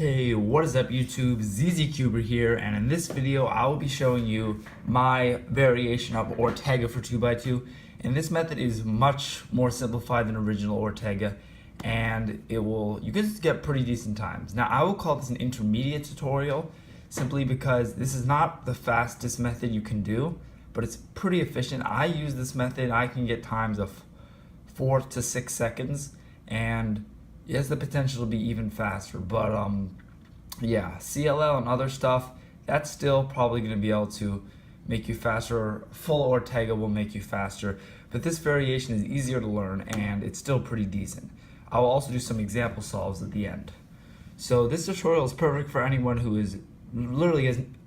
Hey, what is up YouTube? ZZCuber here, and in this video I will be showing you my variation of Ortega for 2x2, and this method is much more simplified than original Ortega, and you can get pretty decent times. Now I will call this an intermediate tutorial simply because this is not the fastest method you can do, but it's pretty efficient. I use this method, I can get times of 4 to 6 seconds, and it has the potential to be even faster, but yeah, CLL and other stuff, that's still probably going to be able to make you faster. Full Ortega will make you faster, but this variation is easier to learn and it's still pretty decent. I will also do some example solves at the end. So this tutorial is perfect for anyone who has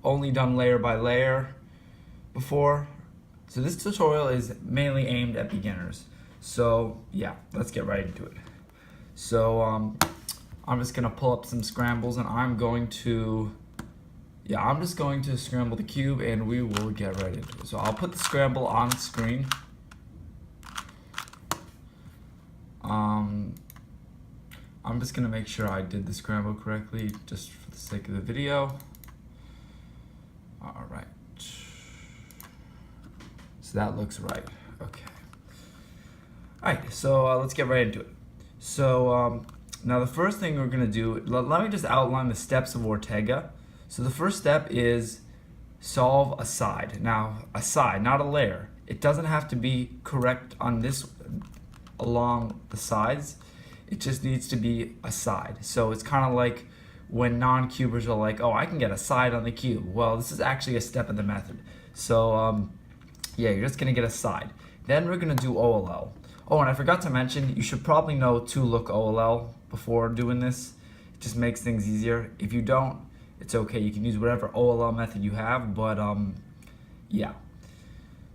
only done layer by layer before. So this tutorial is mainly aimed at beginners. So yeah, let's get right into it. So I'm just gonna pull up some scrambles, and I'm just going to scramble the cube, and we will get right into it. So I'll put the scramble on the screen. I'm just gonna make sure I did the scramble correctly, just for the sake of the video. All right. So that looks right. Okay. All right. So let's get right into it. So now the first thing we're gonna do, let me just outline the steps of Ortega. So the first step is solve a side. Now a side, not a layer. It doesn't have to be correct on this along the sides. It just needs to be a side. So it's kind of like when non-cubers are like, oh, I can get a side on the cube. Well, this is actually a step of the method. So yeah, you're just gonna get a side. Then we're gonna do OLL. Oh, and I forgot to mention, you should probably know to look OLL before doing this. It just makes things easier. If you don't, it's okay. You can use whatever OLL method you have, but yeah.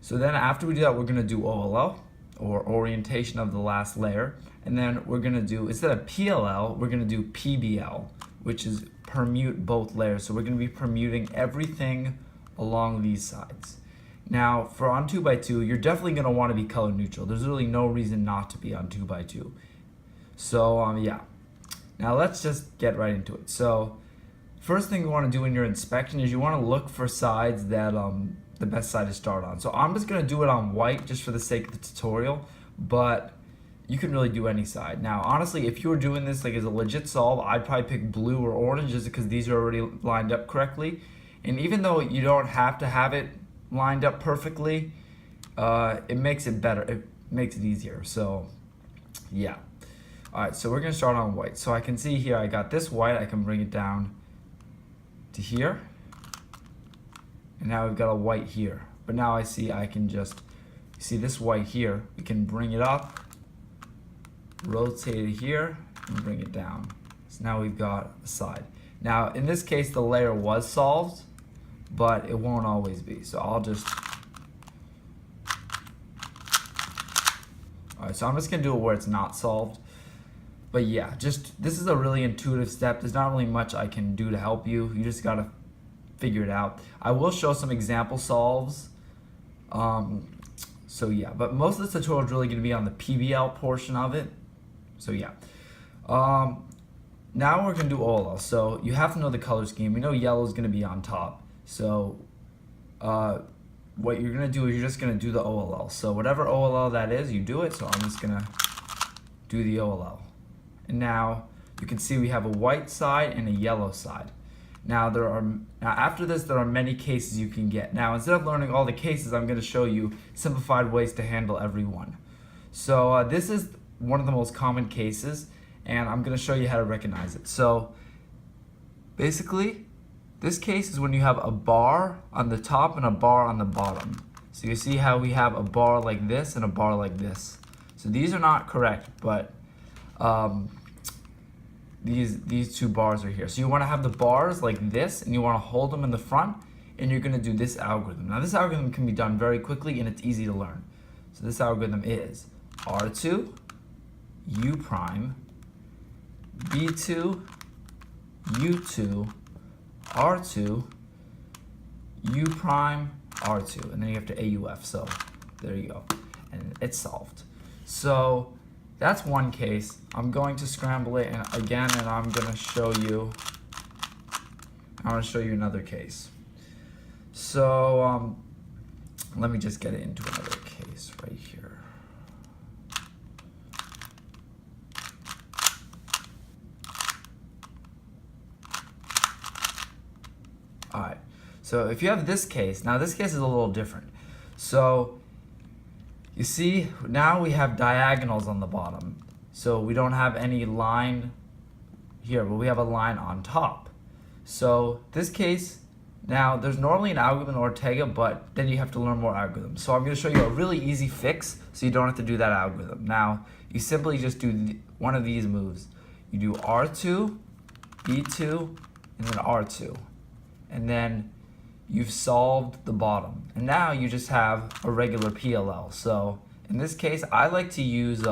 So then after we do that, we're gonna do OLL, or orientation of the last layer. And then we're gonna do, instead of PLL, we're gonna do PBL, which is permute both layers. So we're gonna be permuting everything along these sides. Now, for on 2x2, you're definitely going to want to be color neutral. There's really no reason not to be on 2x2. So, yeah. Now, let's just get right into it. So, first thing you want to do in your inspection is you want to look for sides that the best side to start on. So, I'm just going to do it on white just for the sake of the tutorial, but you can really do any side. Now, honestly, if you were doing this like as a legit solve, I'd probably pick blue or orange just because these are already lined up correctly. And even though you don't have to have it lined up perfectly, it makes it better, it makes it easier. So yeah. All right, so we're gonna start on white. So I can see here I got this white, I can bring it down to here, and now we've got a white here. But now I see I can just see this white here, we can bring it up, rotate it here, and bring it down. So now we've got a side. Now in this case the layer was solved, but it won't always be. So I'll just, all right, so I'm just gonna do it where it's not solved. But yeah, this is a really intuitive step. There's not really much I can do to help you. You just gotta figure it out. I will show some example solves. So yeah, but most of the tutorial is really gonna be on the PBL portion of it. So yeah. Now we're gonna do OLL. So you have to know the color scheme. We know yellow is gonna be on top. So what you're gonna do is you're just gonna do the OLL. So whatever OLL that is, you do it. So I'm just gonna do the OLL. And now you can see we have a white side and a yellow side. Now after this, there are many cases you can get. Now instead of learning all the cases, I'm gonna show you simplified ways to handle every one. So this is one of the most common cases, and I'm gonna show you how to recognize it. So basically, this case is when you have a bar on the top and a bar on the bottom. So you see how we have a bar like this and a bar like this. So these are not correct, but these two bars are here. So you want to have the bars like this, and you want to hold them in the front, and you're going to do this algorithm. Now this algorithm can be done very quickly, and it's easy to learn. So this algorithm is R2, U prime, B2, U2, R2, U prime, R2, and then you have to AUF, so there you go, and it's solved. So that's one case. I'm going to scramble it again, and I'm gonna show you I want to show you another case. So let me just get it into another case right here. Alright, so if you have this case, now this case is a little different. So you see, now we have diagonals on the bottom. So we don't have any line here, but we have a line on top. So this case, now there's normally an algorithm in Ortega, but then you have to learn more algorithms. So I'm going to show you a really easy fix so you don't have to do that algorithm. Now, you simply just do one of these moves. You do R2, B2, and then R2. And then you've solved the bottom. And now you just have a regular PLL. So in this case, I like to use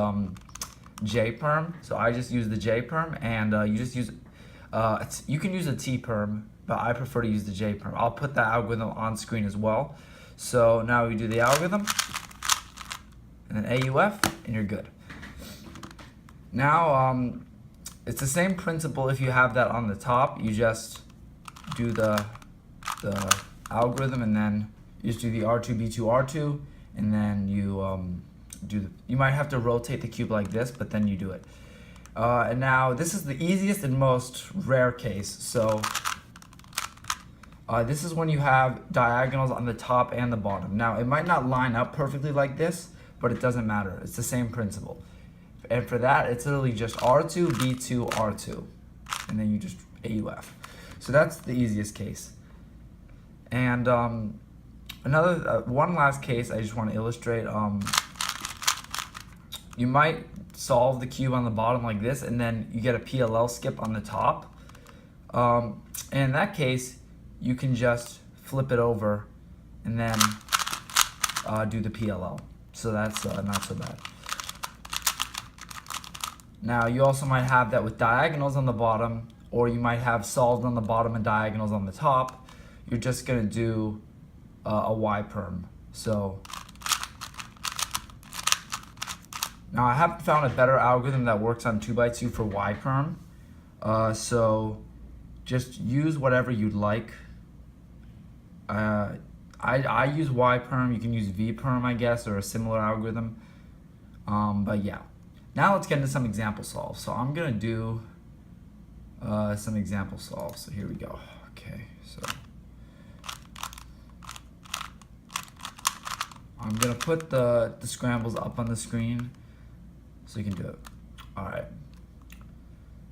J-perm. So I just use the J-perm, and you just use, you can use a T-perm, but I prefer to use the J-perm. I'll put that algorithm on screen as well. So now we do the algorithm, and then AUF, and you're good. Now, it's the same principle if you have that on the top. You just do the algorithm, and then you just do the R2, B2, R2, and then you you might have to rotate the cube like this, but then you do it. And now this is the easiest and most rare case. So this is when you have diagonals on the top and the bottom. Now it might not line up perfectly like this, but it doesn't matter. It's the same principle. And for that, it's literally just R2, B2, R2, and then you just AUF. So that's the easiest case. And another one last case I just want to illustrate. You might solve the cube on the bottom like this, and then you get a PLL skip on the top. And in that case, you can just flip it over and then do the PLL. So that's not so bad. Now you also might have that with diagonals on the bottom, or you might have solved on the bottom and diagonals on the top. You're just gonna do a Y-perm. So now I haven't found a better algorithm that works on 2x2 for Y-perm. So just use whatever you'd like. I use Y-perm. You can use V-perm, I guess, or a similar algorithm. But yeah. Now let's get into some example solves. So I'm gonna do some example solves. So here we go. Okay, so I'm gonna put the scrambles up on the screen so you can do it. All right.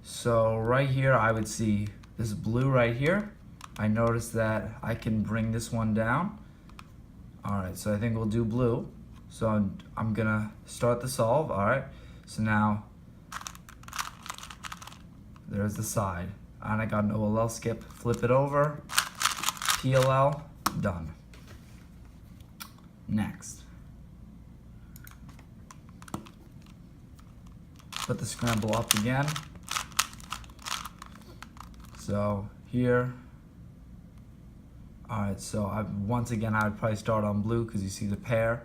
So right here, I would see this blue right here. I noticed that I can bring this one down. All right, so I think we'll do blue. So I'm gonna start the solve. All right. So now, there's the side. And I got an OLL skip, flip it over, PLL, done. Next. Put the scramble up again. So here, all right, so once again, I would probably start on blue because you see the pair.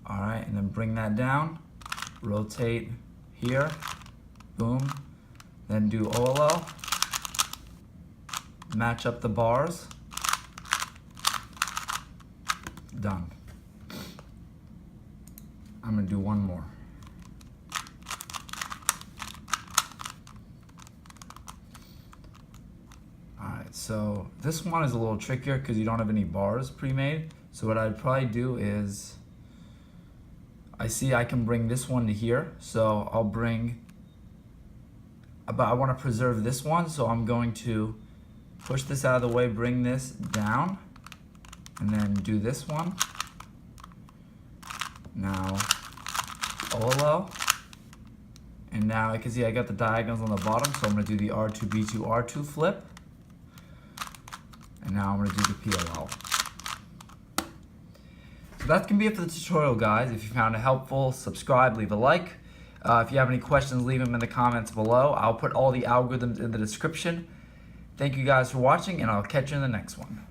All right, and then bring that down. Rotate here, boom, then do OLL, match up the bars, done. I'm gonna do one more. Alright, so this one is a little trickier because you don't have any bars pre-made. So what I'd probably do is, I see I can bring this one to here, so I'll bring, but I want to preserve this one, so I'm going to push this out of the way, bring this down, and then do this one. Now, OLL, and now I can see I got the diagonals on the bottom, so I'm going to do the R2, B2, R2 flip, and now I'm going to do the PLL. That's going to be it for the tutorial, guys. If you found it helpful, subscribe, leave a like. If you have any questions, leave them in the comments below. I'll put all the algorithms in the description. Thank you guys for watching, and I'll catch you in the next one.